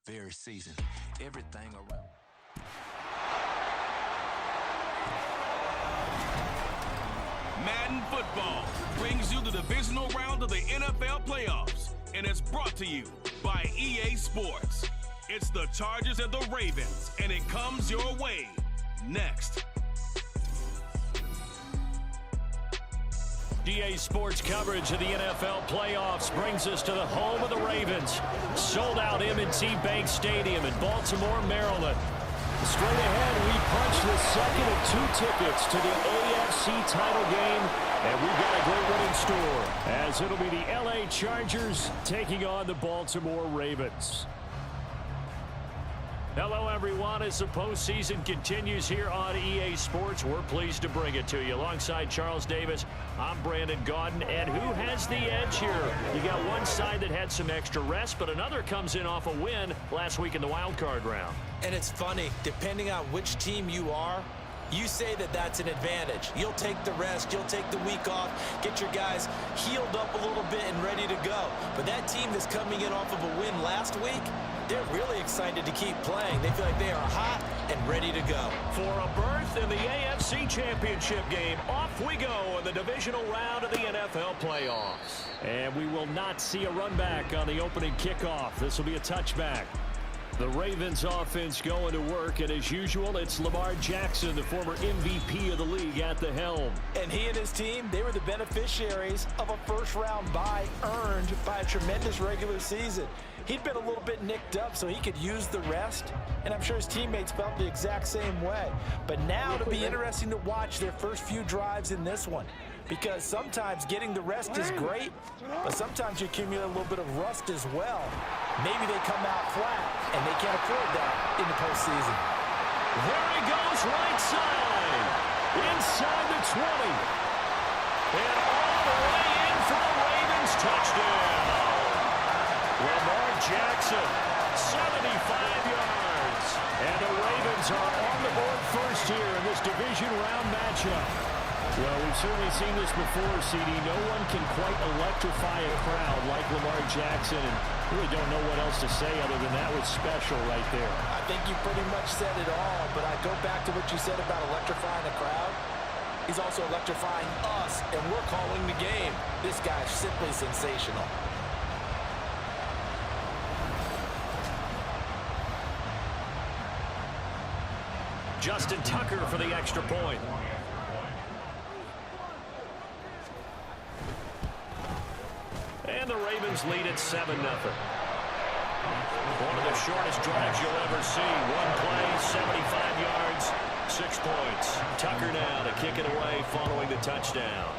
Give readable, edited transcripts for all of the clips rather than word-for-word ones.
very season. Everything around. Madden football brings you the divisional round of the NFL playoffs, and it's brought to you by EA Sports. It's the Chargers and the Ravens, and it comes your way next. EA Sports coverage of the NFL playoffs brings us to the home of the Ravens. Sold out M&T Bank Stadium in Baltimore, Maryland. Straight ahead, we punch the second of two tickets to the AFC title game, and we've got a great one in store, as it'll be the LA Chargers taking on the Baltimore Ravens. Hello, everyone. As the postseason continues here on EA Sports, we're pleased to bring it to you. Alongside Charles Davis, I'm Brandon Gaudin. And who has the edge here? You got one side that had some extra rest, but another comes in off a win last week in the wild card round. And it's funny, depending on which team you are, you say that that's an advantage. You'll take the rest, you'll take the week off, get your guys healed up a little bit and ready to go. But that team that's coming in off of a win last week, they're really excited to keep playing. They feel like they are hot and ready to go. For a berth in the AFC Championship game, off we go in the divisional round of the NFL playoffs. And we will not see a run back on the opening kickoff. This will be a touchback. The Ravens offense going to work, and as usual, it's Lamar Jackson, the former MVP of the league, at the helm. And he and his team, they were the beneficiaries of a first-round bye earned by a tremendous regular season. He'd been a little bit nicked up, so he could use the rest, and I'm sure his teammates felt the exact same way. But now it'll be interesting to watch their first few drives in this one, because sometimes getting the rest is great, but sometimes you accumulate a little bit of rust as well. Maybe they come out flat, and they can't afford that in the postseason. There he goes, right side, inside the 20, and all the way in for the Ravens touchdown. Lamar Jackson, 75 yards, and the Ravens are on the board first here in this division round matchup. Well, we've certainly seen this before, CD. No one can quite electrify a crowd like Lamar Jackson, and really don't know what else to say other than that was special right there. I think you pretty much said it all, but I go back to what you said about electrifying the crowd. He's also electrifying us, and we're calling the game. This guy's simply sensational. Justin Tucker for the extra point. And the Ravens lead at 7-0. One of the shortest drives you'll ever see. One play, 75 yards, 6 points. Tucker now to kick it away following the touchdown.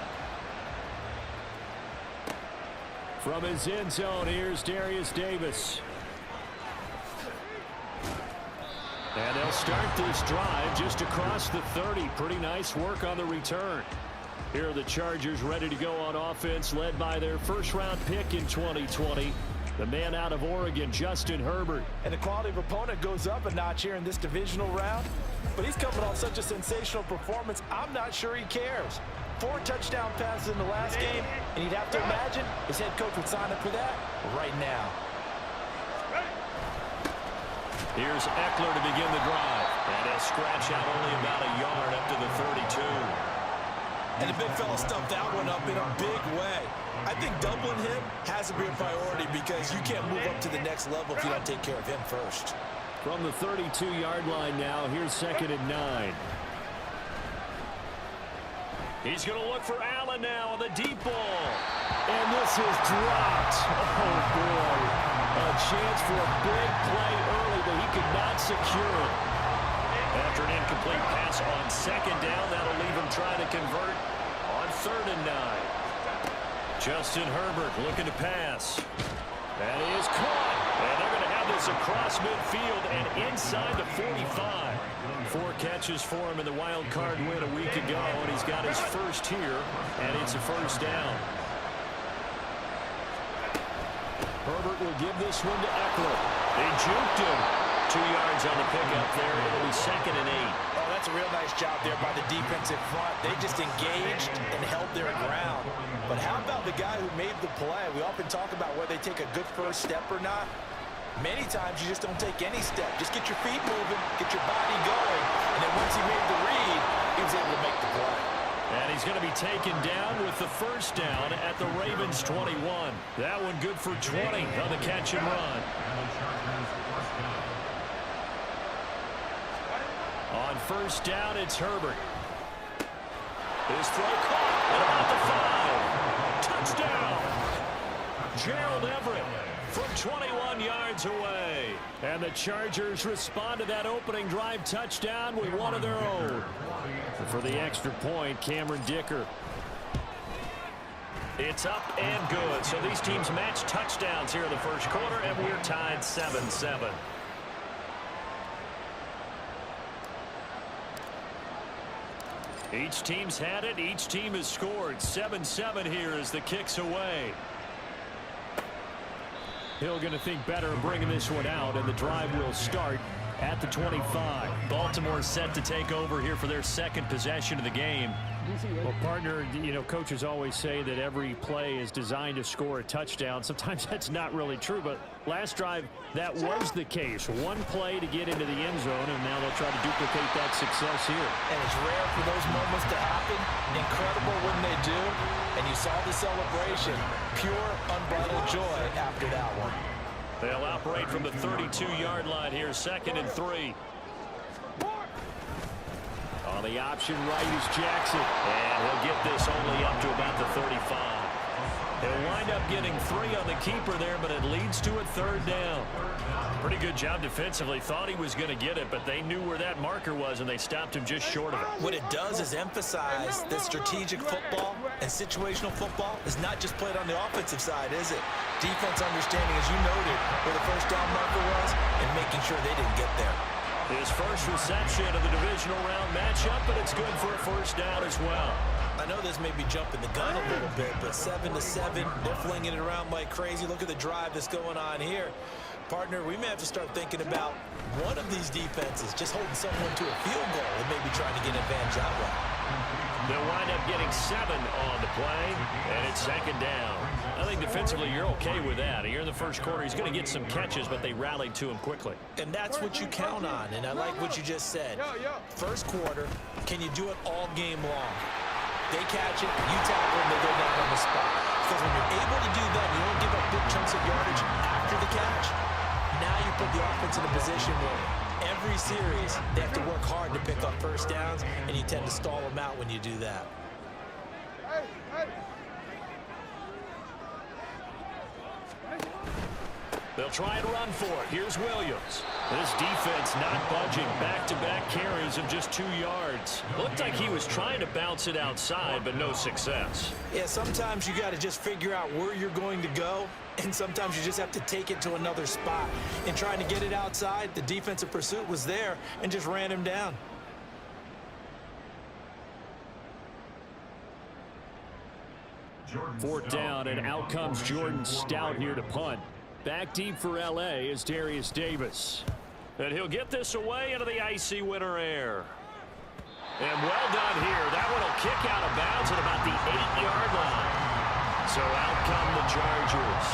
From his end zone, here's Darius Davis. And they'll start this drive just across the 30. Pretty nice work on the return. Here are the Chargers ready to go on offense, led by their first-round pick in 2020, the man out of Oregon, Justin Herbert. And the quality of opponent goes up a notch here in this divisional round, but he's coming off such a sensational performance, I'm not sure he cares. 4 touchdown passes in the last game, and you'd have to imagine his head coach would sign up for that right now. Here's Eckler to begin the drive, and he'll scratch out only about a yard up to the 32. And the big fella stuffed that one up in a big way. I think doubling him has to be a priority because you can't move up to the next level if you don't take care of him first. From the 32-yard line now, here's 2nd and 9. He's going to look for Allen now on the deep ball. And this is dropped. Oh, boy. A chance for a big play early, but he could not secure it. After an incomplete pass on 2nd down, that'll leave him trying to convert on 3rd and 9. Justin Herbert looking to pass. That is caught. And they're going to have this across midfield and inside the 45. 4 catches for him in the wild card win a week ago, and he's got his first here, and it's a 1st down. Herbert will give this one to Eckler. They juked him. 2 yards on the pickup there. It'll be 2nd and 8. Oh, that's a real nice job there by the defensive front. They just engaged and held their ground. But how about the guy who made the play? We often talk about whether they take a good first step or not. Many times you just don't take any step. Just get your feet moving, get your body going, and then once he made the read, he was able to make the play. And he's going to be taken down with the first down at the Ravens 21. That one good for 20 on the catch and run. On first down, it's Herbert. His throw caught at about the 5. Touchdown! Gerald Everett from 21 yards away. And the Chargers respond to that opening drive touchdown with one of their own. And for the extra point, Cameron Dicker. It's up and good. So these teams match touchdowns here in the first quarter, and we're tied 7-7. Each team's had it. Each team has scored. 7-7 here as the kick's away. Hill going to think better of bringing this one out, and the drive will start at the 25. Baltimore set to take over here for their second possession of the game. Well, partner, you know, coaches always say that every play is designed to score a touchdown. Sometimes that's not really true, but last drive, that was the case. One play to get into the end zone, and now they'll try to duplicate that success here. And it's rare for those moments to happen. Incredible when they do. And you saw the celebration. Pure, unbridled joy after that one. They'll operate from the 32-yard line here, 2nd and 3. On the option right is Jackson. And he'll get this only up to about the 35. He'll wind up getting 3 on the keeper there, but it leads to a 3rd down. Pretty good job defensively. Thought he was going to get it, but they knew where that marker was, and they stopped him just short of it. What it does is emphasize that strategic football and situational football is not just played on the offensive side, is it? Defense understanding, as you noted, where the first down marker was and making sure they didn't get there. His first reception of the divisional round matchup, but it's good for a first down as well. I know this may be jumping the gun a little bit, but 7-7, they're flinging it around like crazy. Look at the drive that's going on here. Partner, we may have to start thinking about one of these defenses just holding someone to a field goal and maybe trying to get an advantage that way. They'll wind up getting 7 on the play, and it's 2nd down. I think defensively you're okay with that. Here in the first quarter, he's going to get some catches, but they rallied to him quickly. And that's what you count on, and I like what you just said. First quarter, can you do it all game long? They catch it, you tackle them, they go down on the spot. Because when you're able to do that, you don't give up big chunks of yardage after the catch. Now you put the offense in a position where every series they have to work hard to pick up first downs, and you tend to stall them out when you do that. They'll try and run for it. Here's Williams. This defense not budging. Back-to-back carries of just 2 yards. Looked like he was trying to bounce it outside, but no success. Yeah, sometimes you got to just figure out where you're going to go, and sometimes you just have to take it to another spot. And trying to get it outside, the defensive pursuit was there and just ran him down. Fourth down, and out comes Jordan Stout here to punt. Back deep for L.A. is Darius Davis. And he'll get this away into the icy winter air. And well done here. That one will kick out of bounds at about the 8-yard line. So out come the Chargers.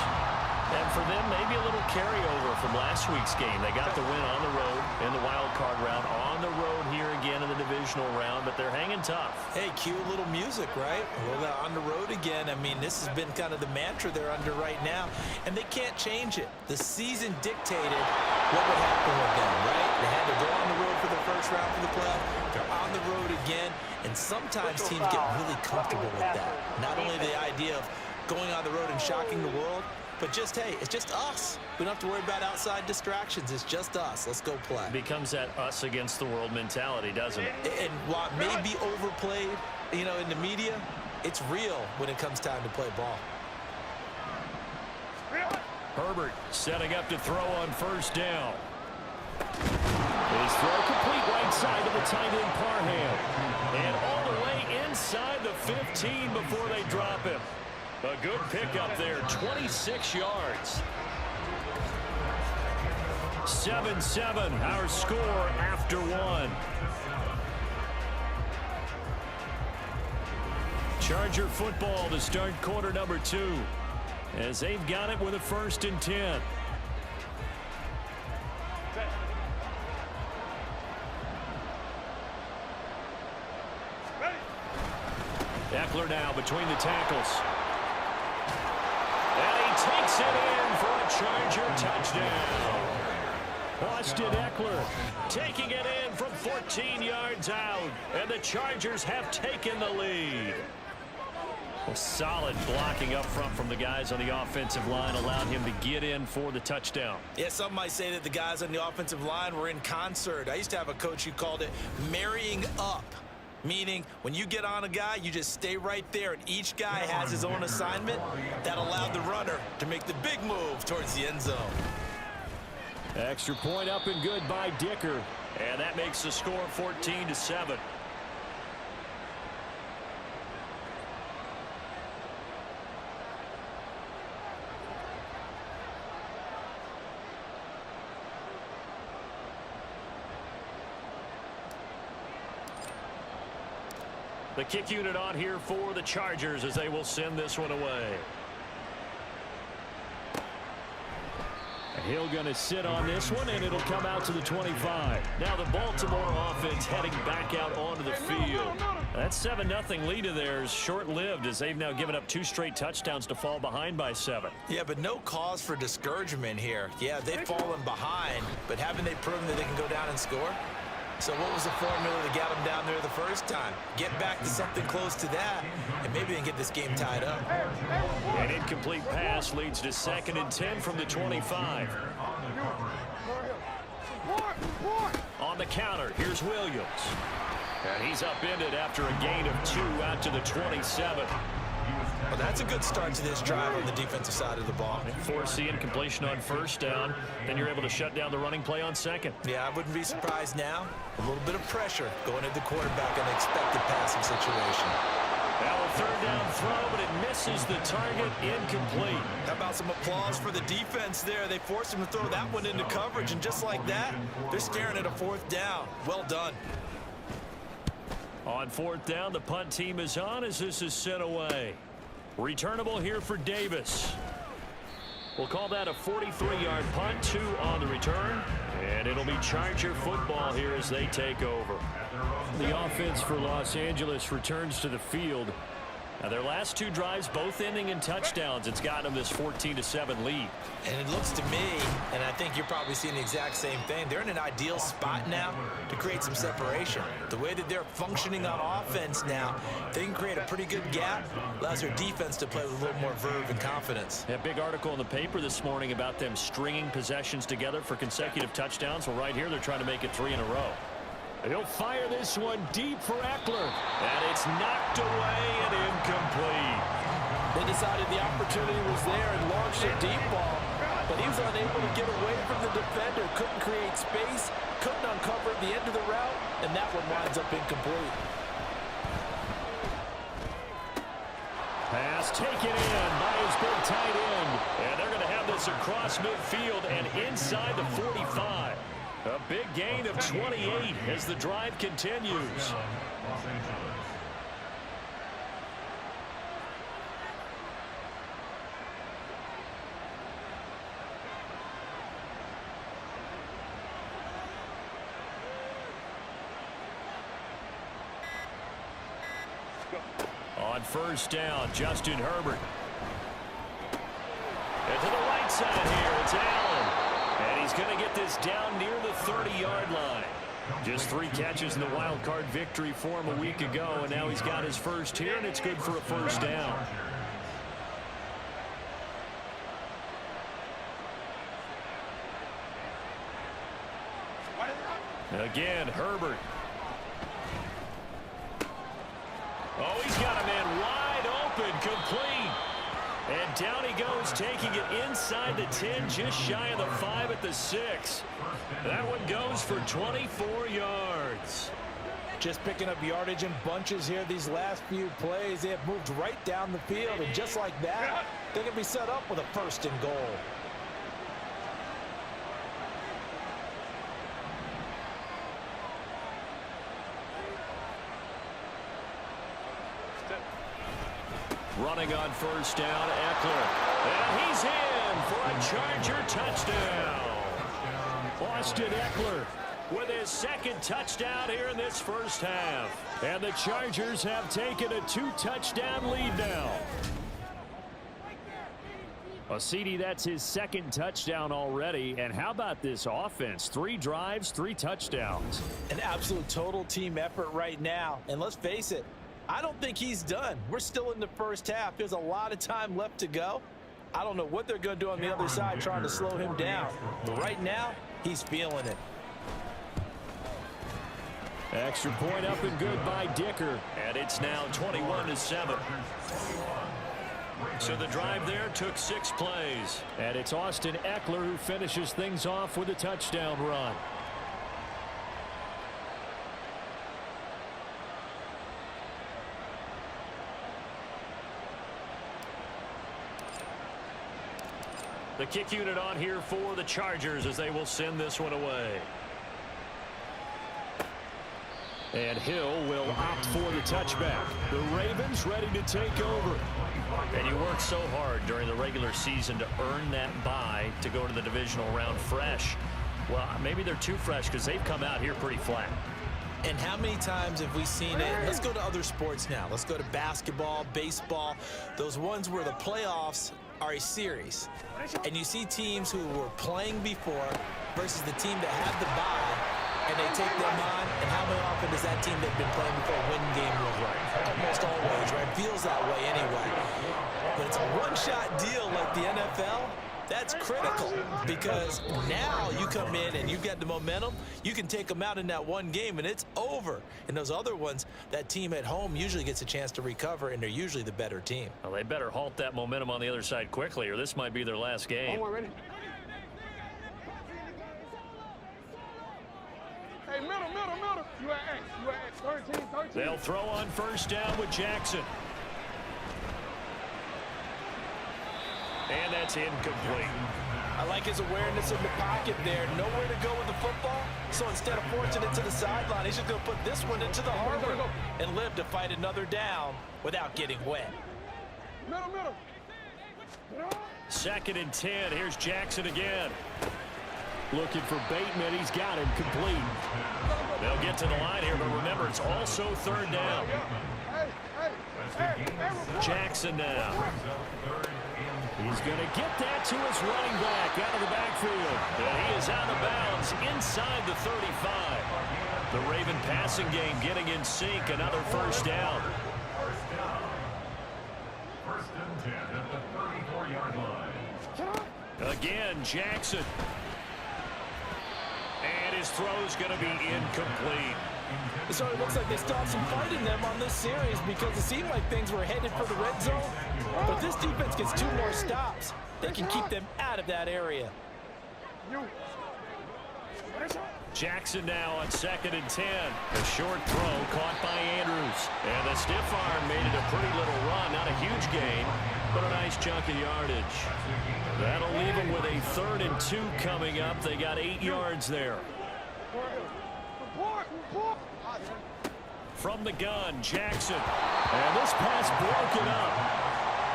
And for them, maybe a little carryover from last week's game. They got the win on the road in the wild card round, on the road here again in the divisional round, but they're hanging tough. Hey, cue a little music, right? Well, on the road again. I mean, this has been kind of the mantra they're under right now, and they can't change it. The season dictated what would happen with them, right? They had to go on the road for the first round for the playoff. They're on the road again, and sometimes teams get really comfortable with that. Not only the idea of going on the road and shocking the world, but just, hey, it's just us. We don't have to worry about outside distractions. It's just us. Let's go play. Becomes that us against the world mentality, doesn't it? And while it may be overplayed, you know, in the media, it's real when it comes time to play ball. Herbert setting up to throw on first down. His throw complete right side to the tight end Parham. And all the way inside the 15 before they drop him. A good pickup there, 26 yards. 7-7, our score after one. Charger football to start quarter number 2. As they've got it with a 1st and 10. Eckler now between the tackles. And he takes it in for a Charger touchdown. Austin Eckler taking it in from 14 yards out. And the Chargers have taken the lead. Well, solid blocking up front from the guys on the offensive line allowed him to get in for the touchdown. Yeah, some might say that the guys on the offensive line were in concert. I used to have a coach who called it marrying up, meaning when you get on a guy, you just stay right there, and each guy has his own assignment. That allowed the runner to make the big move towards the end zone. Extra point up and good by Dicker. And that makes the score 14-7. The kick unit on here for the Chargers as they will send this one away. Hill going to sit on this one, and it'll come out to the 25. Now the Baltimore offense heading back out onto the field. That 7-0 lead of theirs short-lived as they've now given up 2 straight touchdowns to fall behind by 7. Yeah, but no cause for discouragement here. Yeah, they've fallen behind, but haven't they proven that they can go down and score? So what was the formula that got them down there the first time? Get back to something close to that, and maybe they can get this game tied up. An incomplete pass leads to 2nd and 10 from the 25. On the counter, here's Williams. And he's upended after a gain of 2 out to the 27. Well, that's a good start to this drive on the defensive side of the ball. Force the incompletion on 1st down. Then you're able to shut down the running play on 2nd. Yeah, I wouldn't be surprised now. A little bit of pressure going at the quarterback in an expected passing situation. Now a 3rd down throw, but it misses the target, incomplete. How about some applause for the defense there? They forced him to throw that one into coverage, and just like that, they're staring at a 4th down. Well done. On 4th down, the punt team is on as this is sent away. Returnable here for Davis. We'll call that a 43-yard punt, 2 on the return. And it'll be Charger football here as they take over. The offense for Los Angeles returns to the field. Now their last 2 drives, both ending in touchdowns. It's gotten them this 14-7 lead. And it looks to me, and I think you're probably seeing the exact same thing, they're in an ideal spot now to create some separation. The way that they're functioning on offense now, they can create a pretty good gap, allows their defense to play with a little more verve and confidence. A big article in the paper this morning about them stringing possessions together for consecutive touchdowns. Well, right here, they're trying to make it 3 in a row. He'll fire this one deep for Eckler. And it's knocked away and incomplete. They decided the opportunity was there and launched a deep ball, but he was unable to get away from the defender, couldn't create space, couldn't uncover the end of the route, and that one winds up incomplete. Pass taken in by his big tight end. And they're going to have this across midfield and inside the 45. A big gain of 28 as the drive continues. On 1st down, Justin Herbert. And to the right side here, it's Allen. And he's going to get this down near the 30-yard line. Just 3 catches in the wild card victory for him a week ago, and now he's got his first here, and it's good for a 1st down. Again, Herbert. Oh, he's got a man wide open, complete. And down he goes, taking it inside the 10, just shy of the 5 at the 6. That one goes for 24 yards. Just picking up yardage in bunches here these last few plays. They have moved right down the field, and just like that, they can be set up with a 1st and goal. Running on 1st down, Eckler. And he's in for a Charger touchdown. Austin Eckler with his second touchdown here in this first half. And the Chargers have taken a 2-touchdown lead now. Well, CD, that's his second touchdown already. And how about this offense? 3 drives, 3 touchdowns. An absolute total team effort right now. And let's face it, I don't think he's done. We're still in the first half. There's a lot of time left to go. I don't know what they're going to do on the other side trying to slow him down. But right now, he's feeling it. Extra point up and good by Dicker. And it's now 21-7. So the drive there took 6 plays. And it's Austin Eckler who finishes things off with a touchdown run. The kick unit on here for the Chargers as they will send this one away. And Hill will opt for the touchback. The Ravens ready to take over. And you work so hard during the regular season to earn that bye to go to the divisional round fresh. Well, maybe they're too fresh because they've come out here pretty flat. And how many times have we seen it? Let's go to other sports now. Let's go to basketball, baseball, those ones where the playoffs are a series. And you see teams who were playing before versus the team that had the bye, and they take them on. And how often does that team that's been playing before win game will run? Almost always, right? Feels that way anyway. But it's a one-shot deal like the NFL. That's critical because now you come in and you've got the momentum. You can take them out in that one game, and it's over. And those other ones, that team at home usually gets a chance to recover, and they're usually the better team. Well, they better halt that momentum on the other side quickly, or this might be their last game. Ready? Hey, middle. You at X. 13. They'll throw on first down with Jackson. And that's incomplete. I like his awareness in the pocket there. Nowhere to go with the football. So instead of forcing it to the sideline, he's just going to put this one into the harbor and live to fight another down without getting wet. Middle. 2nd and 10. Here's Jackson again. Looking for Bateman. He's got him complete. They'll get to the line here, but remember, it's also 3rd down. Jackson now. He's going to get that to his running back out of the backfield. And he is out of bounds inside the 35. The Raven passing game getting in sync. Another first down. First and 10 at the 34-yard line. Again, Jackson. And his throw's going to be incomplete. So it looks like they still have some fight in them on this series because it seemed like things were headed for the red zone. But this defense gets 2 more stops. They can keep them out of that area. Jackson now on 2nd and 10. A short throw caught by Andrews. And the stiff arm made it a pretty little run. Not a huge gain, but a nice chunk of yardage. That'll leave them with a 3rd and 2 coming up. They got 8 yards there. From the gun, Jackson. And this pass broken up.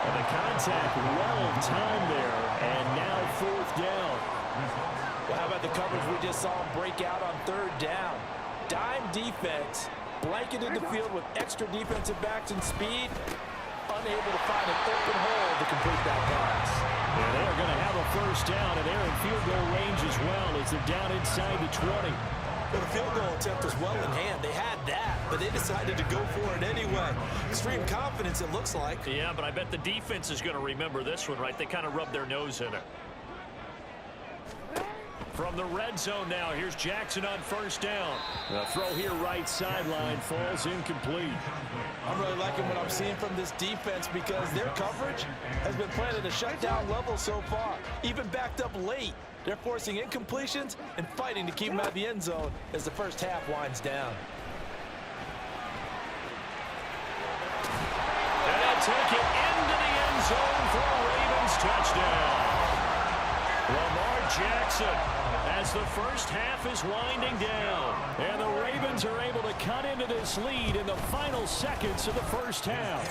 And the contact well timed there. And now 4th down. Well, how about the coverage we just saw him break out on 3rd down? Dime defense, blanketed the field with extra defensive backs and speed, unable to find an open hole to complete that pass. And they're going to have a first down, and they're in field goal range as well as they're down inside the 20. Well, the field goal attempt was well in hand. They had that, but they decided to go for it anyway. Extreme confidence, it looks like. Yeah, but I bet the defense is going to remember this one, right? They kind of rubbed their nose in it. From the red zone now, here's Jackson on first down. The throw here right sideline falls incomplete. I'm really liking what I'm seeing from this defense because their coverage has been playing at a shutdown level so far. Even backed up late, they're forcing incompletions and fighting to keep them out of the end zone as the first half winds down. And they'll take it into the end zone for a Ravens touchdown. Lamar Jackson as the first half is winding down. And the Ravens are able to cut into this lead in the final seconds of the first half.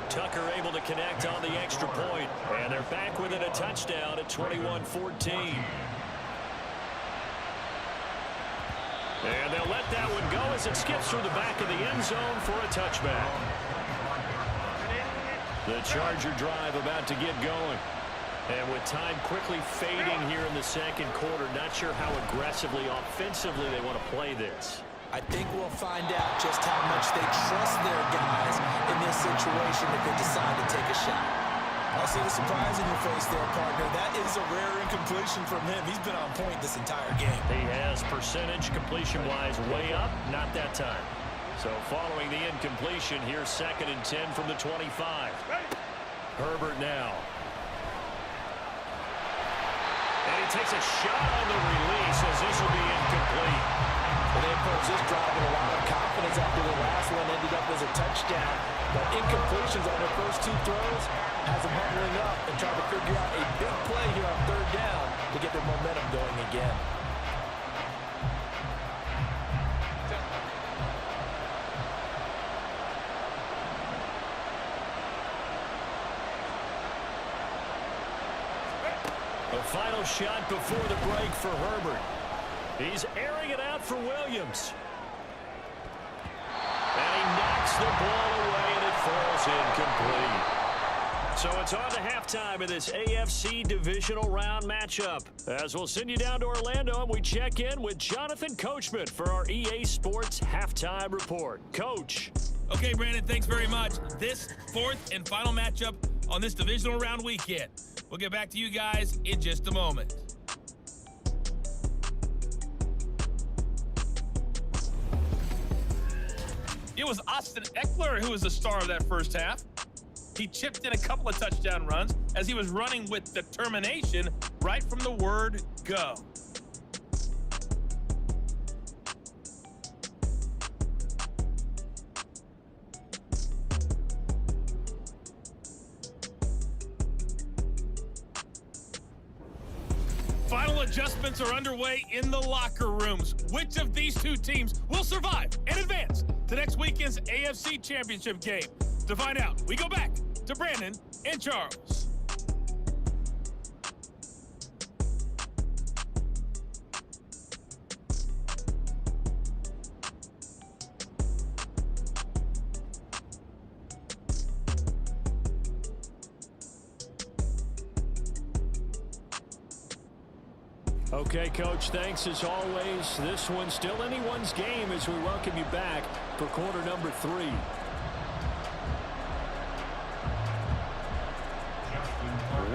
Tucker able to connect on the extra point. And they're back within a touchdown at 21-14. let that one go as it skips through the back of the end zone for a touchback. The Charger drive about to get going. And with time quickly fading here in the second quarter, not sure how aggressively, offensively they want to play this. I think we'll find out just how much they trust their guys in this situation if they decide to take a shot. I see the surprise in your face there, partner. That is a rare incompletion from him. He's been on point this entire game. He has percentage completion-wise way up, not that time. So following the incompletion, here's 2nd and 10 from the 25. Herbert now. And he takes a shot on the release as this will be incomplete. Well, they approached this drive with a lot of confidence after the last one ended up as a touchdown. But incompletions on their first 2 throws has them huddling up and trying to figure out a big play here on 3rd down to get their momentum going again. The final shot before the break for Herbert. He's airing it out for Williams. And he knocks the ball away, and it falls incomplete. So it's on to halftime in this AFC Divisional Round matchup. As we'll send you down to Orlando, and we check in with Jonathan Coachman for our EA Sports Halftime Report. Coach. Okay, Brandon, thanks very much. This 4th and final matchup on this Divisional Round weekend. We'll get back to you guys in just a moment. It was Austin Eckler who was the star of that first half. He chipped in a couple of touchdown runs as he was running with determination right from the word go. Final adjustments are underway in the locker rooms. Which of these 2 teams will survive and advance to next weekend's AFC Championship game? To find out, we go back to Brandon and Charles. Okay, Coach, thanks as always. This one's still anyone's game as we welcome you back for quarter number 3.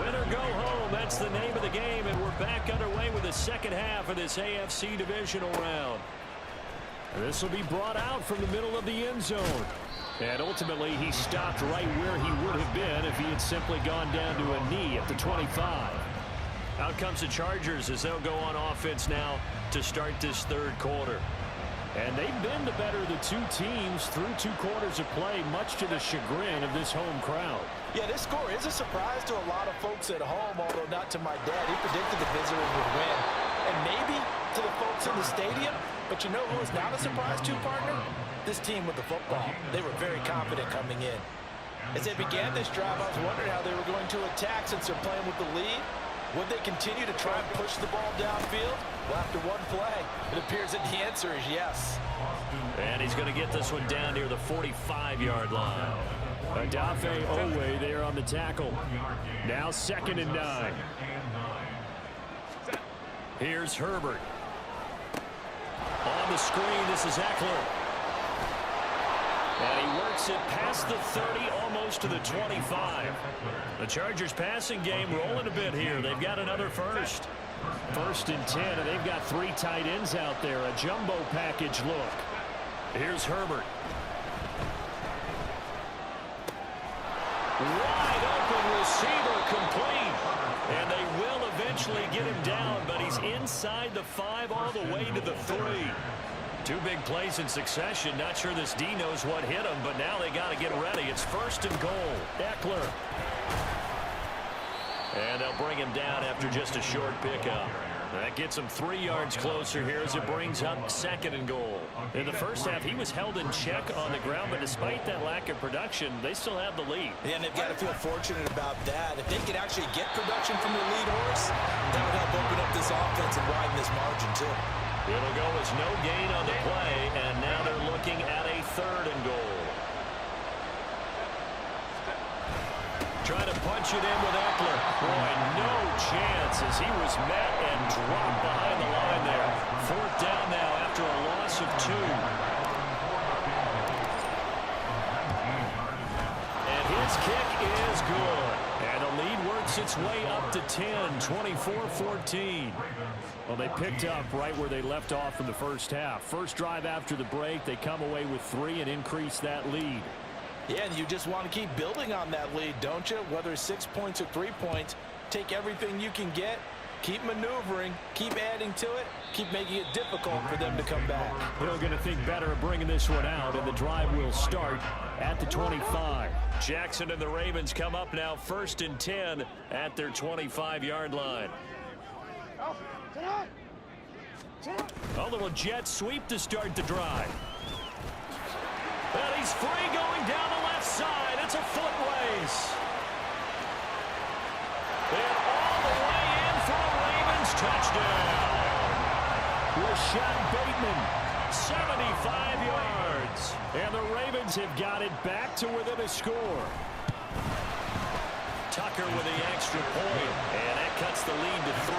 Win or go home, that's the name of the game, and we're back underway with the second half of this AFC Divisional Round. This will be brought out from the middle of the end zone. And ultimately, he stopped right where he would have been if he had simply gone down to a knee at the 25. Out comes the Chargers as they'll go on offense now to start this 3rd quarter. And they've been the better of the 2 teams through 2 quarters of play, much to the chagrin of this home crowd. Yeah, this score is a surprise to a lot of folks at home, although not to my dad. He predicted the visitors would win. And maybe to the folks in the stadium. But you know who is not a surprise to, partner? This team with the football. They were very confident coming in. As they began this drive, I was wondering how they were going to attack since they're playing with the lead. Would they continue to try and push the ball downfield? Well, after one play, it appears that the answer is yes. And he's going to get this one down near the 45-yard line. Adafe Owe there on the tackle. Now 2nd and 9. Here's Herbert. On the screen, this is Eckler. And he works it past the 30, almost to the 25. The Chargers passing game rolling a bit here. They've got another first. 1st and 10, and they've got 3 tight ends out there. A jumbo package look. Here's Herbert. Wide open receiver complete. And they will eventually get him down, but he's inside the 5 all the way to the 3. 2 big plays in succession. Not sure this D knows what hit him, but now they got to get ready. It's 1st and goal. Eckler. And they'll bring him down after just a short pickup. That gets him 3 yards closer here as it brings up 2nd and goal. In the first half, he was held in check on the ground, but despite that lack of production, they still have the lead. Yeah, and they've got to feel fortunate about that. If they could actually get production from their lead horse, that would help open up this offense and widen this margin, too. It'll go as no gain on the play, and now they're looking at a 3rd and goal. Trying to punch it in with Eckler. Boy, no chance as he was met and dropped behind the line there. 4th down now after a loss of 2. And his kick is good. And the lead works its way up to 10, 24-14. Well, they picked up right where they left off in the first half. First drive after the break, they come away with 3 and increase that lead. Yeah, and you just want to keep building on that lead, don't you? Whether it's 6 points or 3 points, take everything you can get, keep maneuvering, keep adding to it, keep making it difficult for them to come back. They're going to think better of bringing this one out, and the drive will start at the 25. Jackson and the Ravens come up now 1st and 10 at their 25-yard line. A little jet sweep to start the drive. And he's free going down the left side. It's a foot race. And all the way in for a Ravens touchdown. Rashad Bateman, 75 yards. And the Ravens have got it back to within a score. Tucker with the extra point. And that cuts the lead to 3,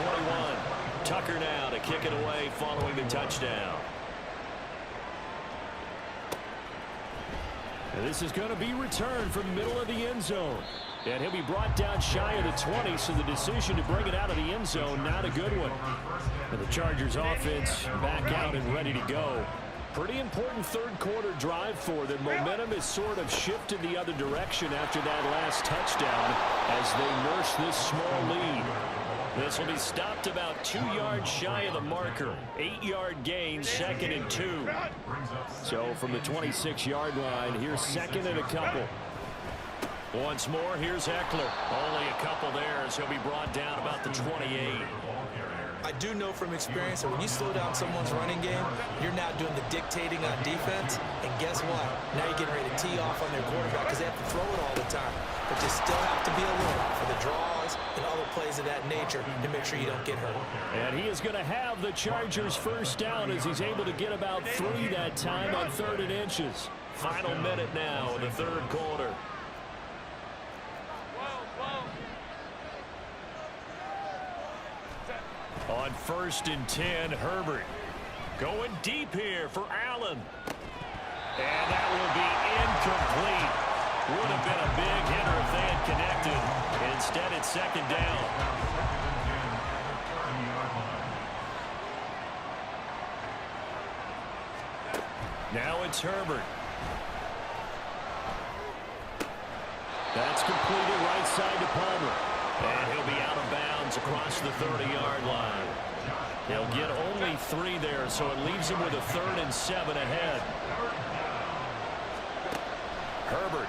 24-21. Tucker now to kick it away following the touchdown. And this is going to be returned from the middle of the end zone. And he'll be brought down shy of the 20, so the decision to bring it out of the end zone, not a good one. And the Chargers offense back out and ready to go. Pretty important 3rd quarter drive for them. Momentum has sort of shifted the other direction after that last touchdown as they nurse this small lead. This will be stopped about 2 yards shy of the marker. 8-yard gain, 2nd and 2. So from the 26-yard line, here's 2nd and a couple. Once more, here's Eckler. Only a couple there as he'll be brought down about the 28. I do know from experience that when you slow down someone's running game, you're now doing the dictating on defense. And guess what? Now you're getting ready to tee off on their quarterback because they have to throw it all the time. But you still have to be alert for the draws and other plays of that nature to make sure you don't get hurt. And he is going to have the Chargers 1st down as he's able to get about 3 that time on 3rd and inches. Final minute now in the 3rd quarter. On 1st and 10, Herbert going deep here for Allen. And that will be incomplete. Would have been a big hitter if they had connected. Instead, it's 2nd down. Now it's Herbert. That's completed right side to Palmer. And he'll be out of bounds across the 30-yard line. He'll get only 3 there, so it leaves him with a 3rd and 7 ahead. Herbert.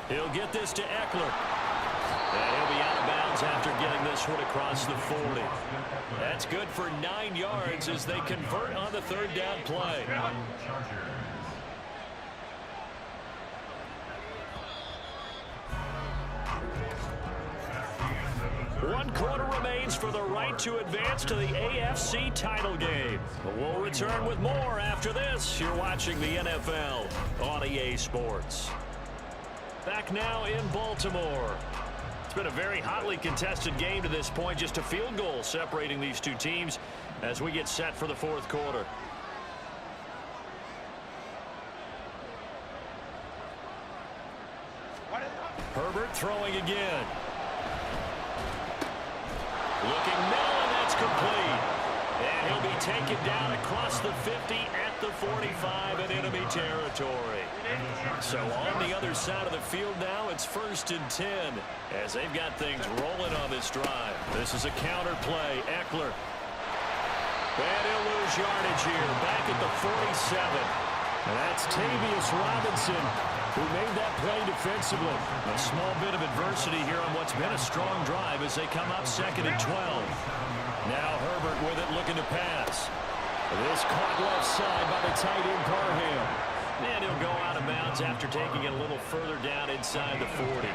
He'll get this to Eckler. And he'll be out of bounds after getting this one across the 40. That's good for 9 yards as they convert on the 3rd down play. 1 quarter remains for the right to advance to the AFC title game. But we'll return with more after this. You're watching the NFL on EA Sports. Back now in Baltimore. It's been a very hotly contested game to this point. Just a field goal separating these two teams as we get set for the 4th quarter. Herbert throwing again. Looking middle, and that's complete. And he'll be taken down across the 50 at the 45 in enemy territory. So on the other side of the field now, it's 1st and 10 as they've got things rolling on this drive. This is a counter play. Eckler. And he'll lose yardage here. Back at the 47. And that's Tavius Robinson who made that play defensively. A small bit of adversity here on what's been a strong drive as they come up 2nd and 12. Now Herbert with it, looking to pass. This caught left side by the tight end Parham. And he'll go out of bounds after taking it a little further down inside the 40.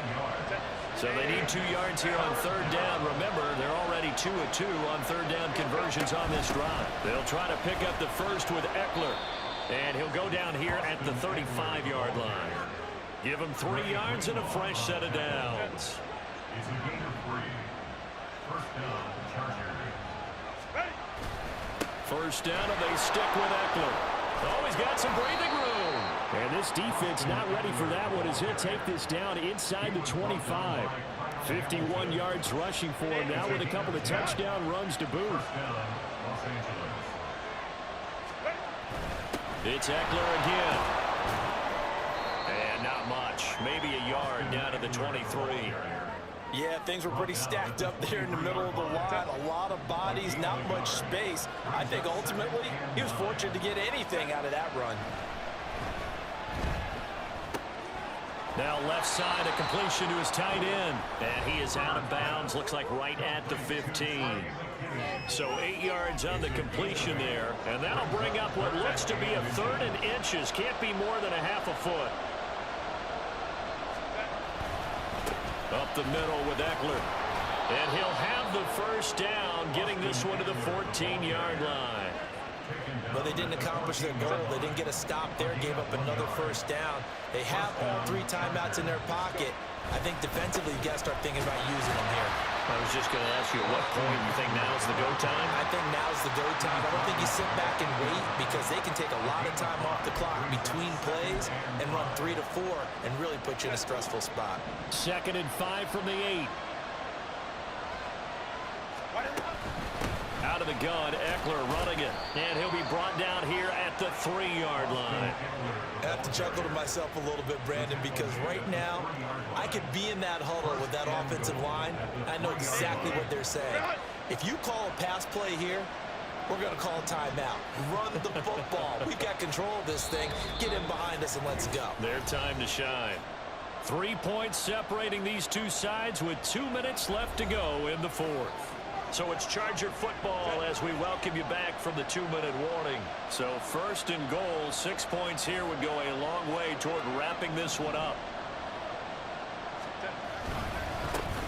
So they need 2 yards here on third down. Remember, they're already 2 of 2 on third down conversions on this drive. They'll try to pick up the first with Eckler. And he'll go down here at the 35-yard line. Give him 3 yards and a fresh set of downs. It's a gain of 3. First down, Chargers. First down, and they stick with Eckler. Oh, he's got some breathing room. And this defense not ready for that one as he'll take this down inside the 25. 51 yards rushing for him now with a couple of touchdown runs to boot. First down, Los Angeles. It's Eckler again. And not much. Maybe a yard down to the 23. Yeah, things were pretty stacked up there in the middle of the line. A lot of bodies, not much space. I think ultimately he was fortunate to get anything out of that run. Now left side, a completion to his tight end. And he is out of bounds, looks like right at the 15. So 8 yards on the completion there. And that'll bring up what looks to be a 3rd and inches. Can't be more than a half a foot. Up the middle with Eckler. And he'll have the first down, getting this one to the 14-yard line. But they didn't accomplish their goal. They didn't get a stop there, gave up another first down. They have all 3 timeouts in their pocket. I think defensively you got to start thinking about using them here. I was just going to ask you at what point you think now's the go time? I think now's the go time. I don't think you sit back and wait because they can take a lot of time off the clock between plays and run 3 to 4 and really put you in a stressful spot. 2nd and 5 from the 8. Out of the gun, Eckler running it. And he'll be brought down here at the 3-yard line. I have to chuckle to myself a little bit, Brandon, because right now I could be in that huddle with that offensive line. I know exactly what they're saying. If you call a pass play here, we're going to call a timeout. Run the football. We've got control of this thing. Get in behind us and let's go. Their time to shine. 3 points separating these two sides with 2 minutes left to go in the 4th. So it's Charger football as we welcome you back from the 2-minute warning. So 1st and goal, 6 points here would go a long way toward wrapping this one up.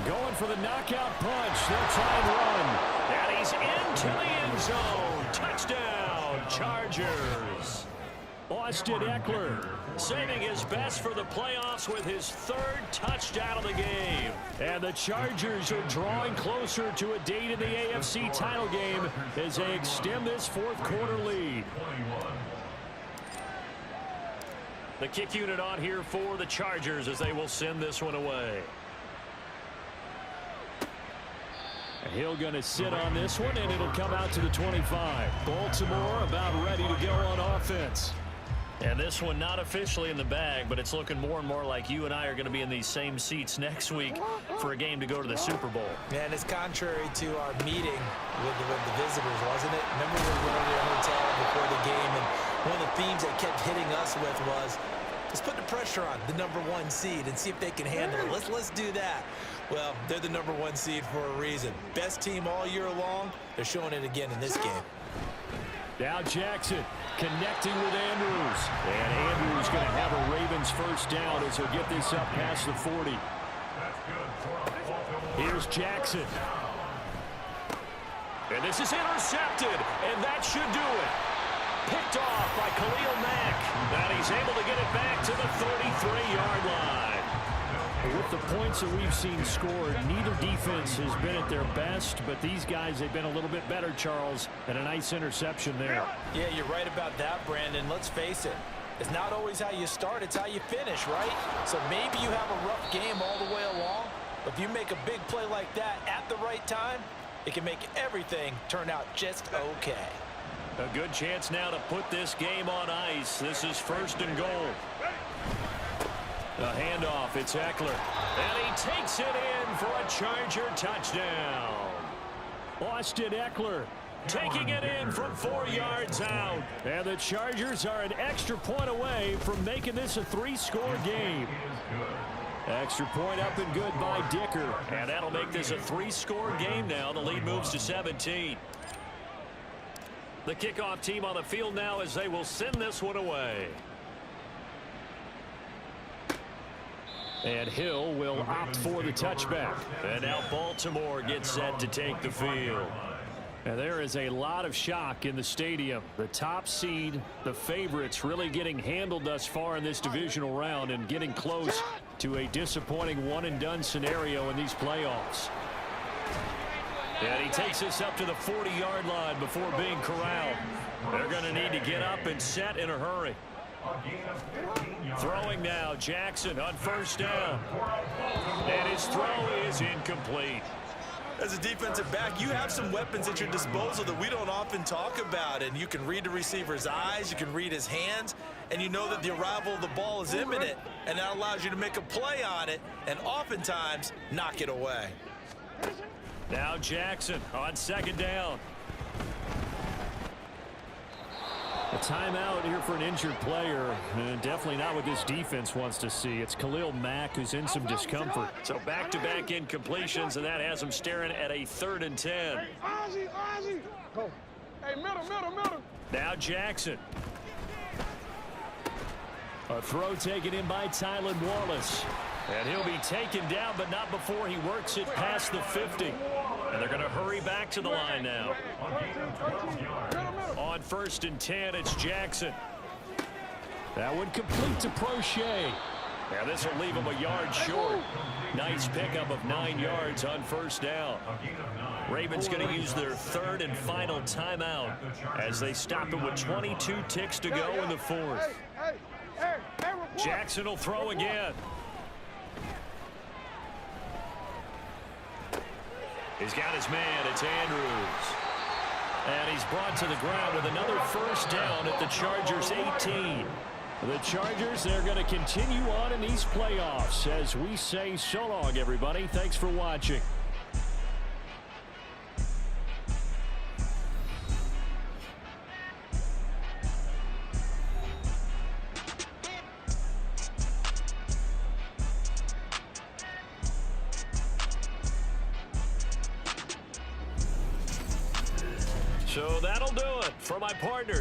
Going for the knockout punch. They'll try and run. And he's into the end zone. Touchdown, Chargers. Austin Eckler saving his best for the playoffs with his 3rd touchdown of the game. And the Chargers are drawing closer to a date in the AFC title game as they extend this 4th quarter lead. The kick unit on here for the Chargers as they will send this one away. Hill going to sit on this one, and it'll come out to the 25. Baltimore about ready to go on offense. And this one not officially in the bag, but it's looking more and more like you and I are going to be in these same seats next week for a game to go to the Super Bowl. And it's contrary to our meeting with the visitors, wasn't it? Remember we were in the hotel before the game, and one of the themes they kept hitting us with was, let's put the pressure on the #1 seed and see if they can handle it. Let's do that. Well, they're the #1 seed for a reason. Best team all year long. They're showing it again in this game. Now Jackson connecting with Andrews. And Andrews going to have a Ravens first down as he'll get this up past the 40. Here's Jackson. And this is intercepted. And that should do it. Picked off by Khalil Mack. And he's able to get it back to the 33-yard line. With the points that we've seen scored, neither defense has been at their best, but these guys, they've been a little bit better, Charles, and a nice interception there. Yeah, you're right about that, Brandon. Let's face it. It's not always how you start, it's how you finish, right? So maybe you have a rough game all the way along, but if you make a big play like that at the right time, it can make everything turn out just okay. A good chance now to put this game on ice. This is 1st and goal. The handoff, it's Eckler. And he takes it in for a Charger touchdown. Austin Eckler taking it in from 4 yards out. And the Chargers are an extra point away from making this a 3-score game. Extra point up and good by Dicker. And that'll make this a 3-score game now. The lead moves to 17. The kickoff team on the field now as they will send this one away. And Hill will opt for the touchback. And now Baltimore gets set to take the field. And there is a lot of shock in the stadium. The top seed, the favorites, really getting handled thus far in this divisional round and getting close to a disappointing one-and-done scenario in these playoffs. And he takes us up to the 40-yard line before being corralled. They're going to need to get up and set in a hurry. Throwing now, Jackson on first down. And his throw is incomplete. As a defensive back, you have some weapons at your disposal that we don't often talk about, and you can read the receiver's eyes, you can read his hands, and you know that the arrival of the ball is imminent, and that allows you to make a play on it and oftentimes knock it away. Now Jackson on second down. A timeout here for an injured player, and definitely not what this defense wants to see. It's Khalil Mack who's in some discomfort. So back-to-back incompletions, and that has him staring at a 3rd and 10. Hey, Ozzie. Go. Hey, middle. Now Jackson. A throw taken in by Tylan Wallace. And he'll be taken down, but not before he works it past the 50. And they're going to hurry back to the line now. On 1st and 10, it's Jackson. That one complete to Prochet. Now this will leave him a yard short. Nice pickup of 9 yards on first down. Ravens going to use their 3rd and final timeout as they stop it with 22 ticks to go in the 4th. Jackson will throw again. He's got his man. It's Andrews. And he's brought to the ground with another first down at the Chargers' 18. The Chargers, they're going to continue on in these playoffs as we say so long, everybody. Thanks for watching. So that'll do it for my partner.